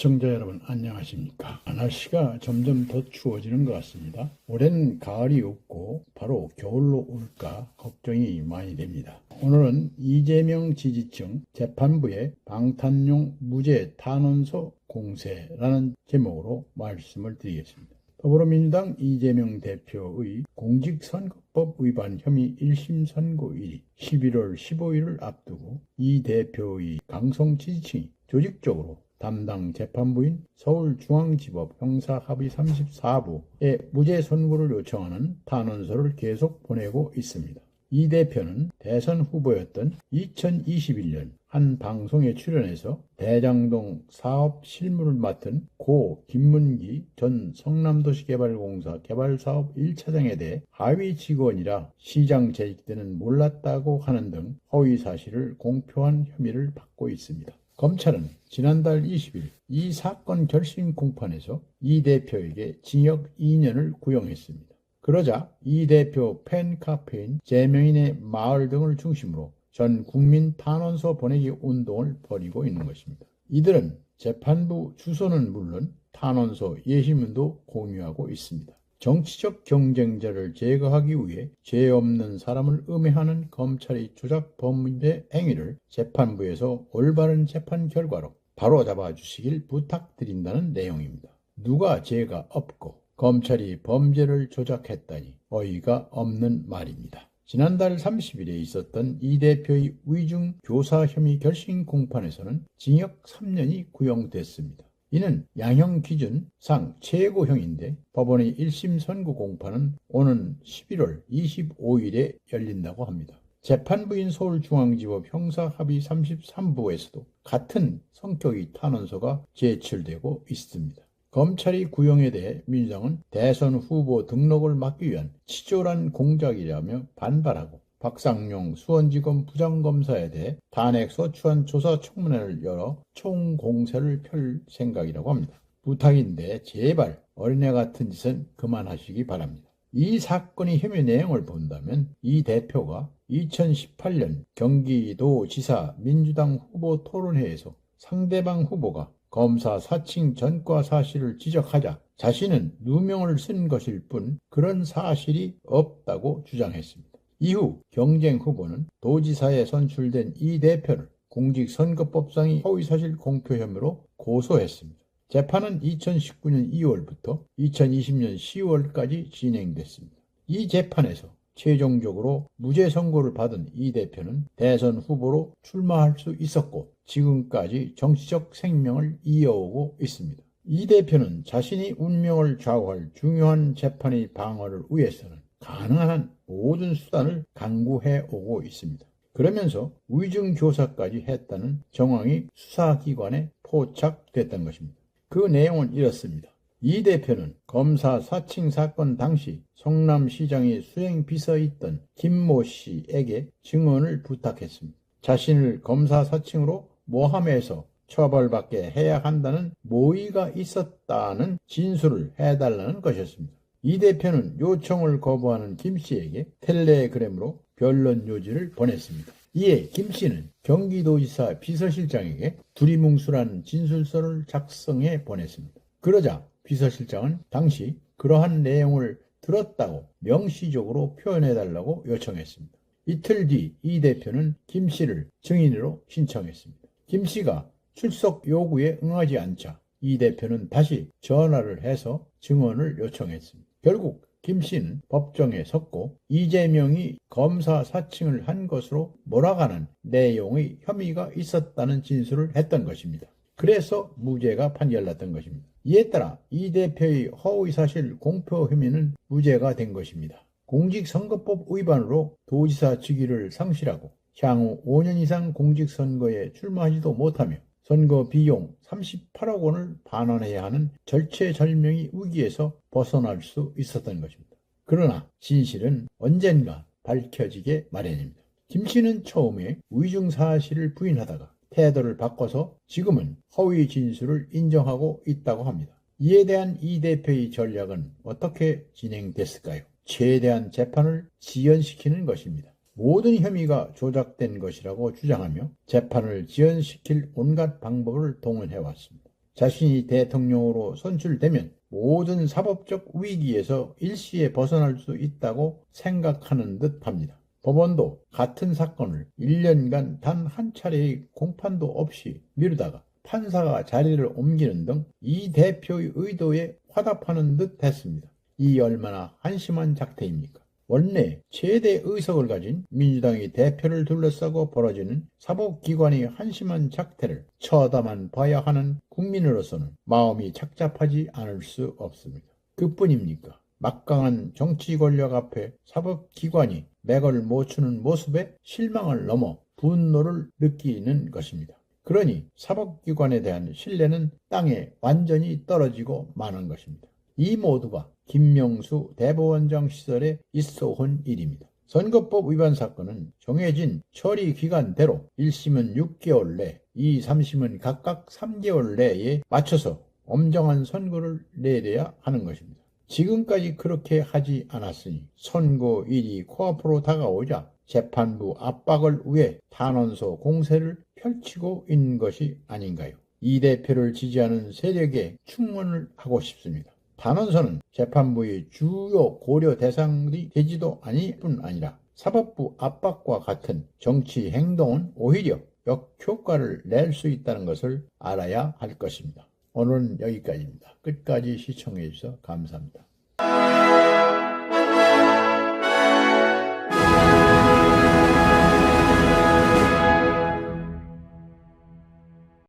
시청자 여러분 안녕하십니까. 날씨가 점점 더 추워지는 것 같습니다. 올해는 가을이 없고 바로 겨울로 올까 걱정이 많이 됩니다. 오늘은 이재명 지지층 재판부의 방탄용 무죄 탄원서 공세라는 제목으로 말씀을 드리겠습니다. 더불어민주당 이재명 대표의 공직선거법 위반 혐의 1심 선고일이 11월 15일을 앞두고 이 대표의 강성 지지층이 조직적으로 담당 재판부인 서울중앙지법 형사합의 34부에 무죄 선고를 요청하는 탄원서를 계속 보내고 있습니다. 이 대표는 대선 후보였던 2021년 한 방송에 출연해서 대장동 사업 실무를 맡은 고 김문기 전 성남도시개발공사 개발사업 1차장에 대해 하위 직원이라 시장 재직 때는 몰랐다고 하는 등 허위 사실을 공표한 혐의를 받고 있습니다. 검찰은 지난달 20일 이 사건 결심 공판에서 이 대표에게 징역 2년을 구형했습니다. 그러자 이 대표 팬카페인 제명인의 마을 등을 중심으로 전 국민 탄원서 보내기 운동을 벌이고 있는 것입니다. 이들은 재판부 주소는 물론 탄원서 예시문도 공유하고 있습니다. 정치적 경쟁자를 제거하기 위해 죄 없는 사람을 음해하는 검찰의 조작 범죄 행위를 재판부에서 올바른 재판 결과로 바로잡아 주시길 부탁드린다는 내용입니다. 누가 죄가 없고 검찰이 범죄를 조작했다니 어이가 없는 말입니다. 지난달 30일에 있었던 이 대표의 위중 교사 혐의 결심 공판에서는 징역 3년이 구형됐습니다. 이는 양형 기준상 최고형인데 법원의 1심 선고 공판은 오는 11월 25일에 열린다고 합니다. 재판부인 서울중앙지법 형사합의 33부에서도 같은 성격의 탄원서가 제출되고 있습니다. 검찰이 구형에 대해 민주당은 대선 후보 등록을 막기 위한 치졸한 공작이라며 반발하고 박상용 수원지검 부장검사에 대해 탄핵 소추안 조사 청문회를 열어 총공세를 펼 생각이라고 합니다. 부탁인데 제발 어린애 같은 짓은 그만하시기 바랍니다. 이 사건의 혐의 내용을 본다면 이 대표가 2018년 경기도지사 민주당 후보 토론회에서 상대방 후보가 검사 사칭 전과 사실을 지적하자 자신은 누명을 쓴 것일 뿐 그런 사실이 없다고 주장했습니다. 이후 경쟁 후보는 도지사에 선출된 이 대표를 공직선거법상의 허위사실 공표 혐의로 고소했습니다. 재판은 2019년 2월부터 2020년 10월까지 진행됐습니다. 이 재판에서 최종적으로 무죄 선고를 받은 이 대표는 대선 후보로 출마할 수 있었고 지금까지 정치적 생명을 이어오고 있습니다. 이 대표는 자신이 운명을 좌우할 중요한 재판의 방어를 위해서는 가능한 한 모든 수단을 강구해 오고 있습니다. 그러면서 위중교사까지 했다는 정황이 수사기관에 포착됐던 것입니다. 그 내용은 이렇습니다. 이 대표는 검사 사칭 사건 당시 성남시장의 수행비서였던 김모 씨에게 증언을 부탁했습니다. 자신을 검사 사칭으로 모함해서 처벌받게 해야 한다는 모의가 있었다는 진술을 해달라는 것이었습니다. 이 대표는 요청을 거부하는 김 씨에게 텔레그램으로 변론 요지를 보냈습니다. 이에 김 씨는 경기도지사 비서실장에게 두리뭉술한 진술서를 작성해 보냈습니다. 그러자 비서실장은 당시 그러한 내용을 들었다고 명시적으로 표현해달라고 요청했습니다. 이틀 뒤 이 대표는 김 씨를 증인으로 신청했습니다. 김 씨가 출석 요구에 응하지 않자 이 대표는 다시 전화를 해서 증언을 요청했습니다. 결국 김 씨는 법정에 섰고 이재명이 검사 사칭을 한 것으로 몰아가는 내용의 혐의가 있었다는 진술을 했던 것입니다. 그래서 무죄가 판결났던 것입니다. 이에 따라 이 대표의 허위사실 공표 혐의는 무죄가 된 것입니다. 공직선거법 위반으로 도지사 직위를 상실하고 향후 5년 이상 공직선거에 출마하지도 못하며 선거 비용 38억 원을 반환해야 하는 절체절명의 위기에서 벗어날 수 있었던 것입니다. 그러나 진실은 언젠가 밝혀지게 마련입니다. 김 씨는 처음에 위중 사실을 부인하다가 태도를 바꿔서 지금은 허위 진술을 인정하고 있다고 합니다. 이에 대한 이 대표의 전략은 어떻게 진행됐을까요? 최대한 재판을 지연시키는 것입니다. 모든 혐의가 조작된 것이라고 주장하며 재판을 지연시킬 온갖 방법을 동원해왔습니다. 자신이 대통령으로 선출되면 모든 사법적 위기에서 일시에 벗어날 수 있다고 생각하는 듯합니다. 법원도 같은 사건을 1년간 단 한 차례의 공판도 없이 미루다가 판사가 자리를 옮기는 등 이 대표의 의도에 화답하는 듯 했습니다. 이 얼마나 한심한 작태입니까? 원내 최대 의석을 가진 민주당의 대표를 둘러싸고 벌어지는 사법기관의 한심한 작태를 쳐다만 봐야 하는 국민으로서는 마음이 착잡하지 않을 수 없습니다. 그뿐입니까? 막강한 정치 권력 앞에 사법기관이 맥을 못 추는 모습에 실망을 넘어 분노를 느끼는 것입니다. 그러니 사법기관에 대한 신뢰는 땅에 완전히 떨어지고 마는 것입니다. 이 모두가 김명수 대법원장 시절에 있어 온 일입니다. 선거법 위반 사건은 정해진 처리 기간대로 1심은 6개월 내, 2, 3심은 각각 3개월 내에 맞춰서 엄정한 선고를 내려야 하는 것입니다. 지금까지 그렇게 하지 않았으니 선고일이 코앞으로 다가오자 재판부 압박을 위해 탄원서 공세를 펼치고 있는 것이 아닌가요? 이 대표를 지지하는 세력에 충원을 하고 싶습니다. 탄원서는 재판부의 주요 고려 대상이 되지도 아닐 뿐 아니라 사법부 압박과 같은 정치 행동은 오히려 역효과를 낼 수 있다는 것을 알아야 할 것입니다. 오늘은 여기까지입니다. 끝까지 시청해 주셔서 감사합니다.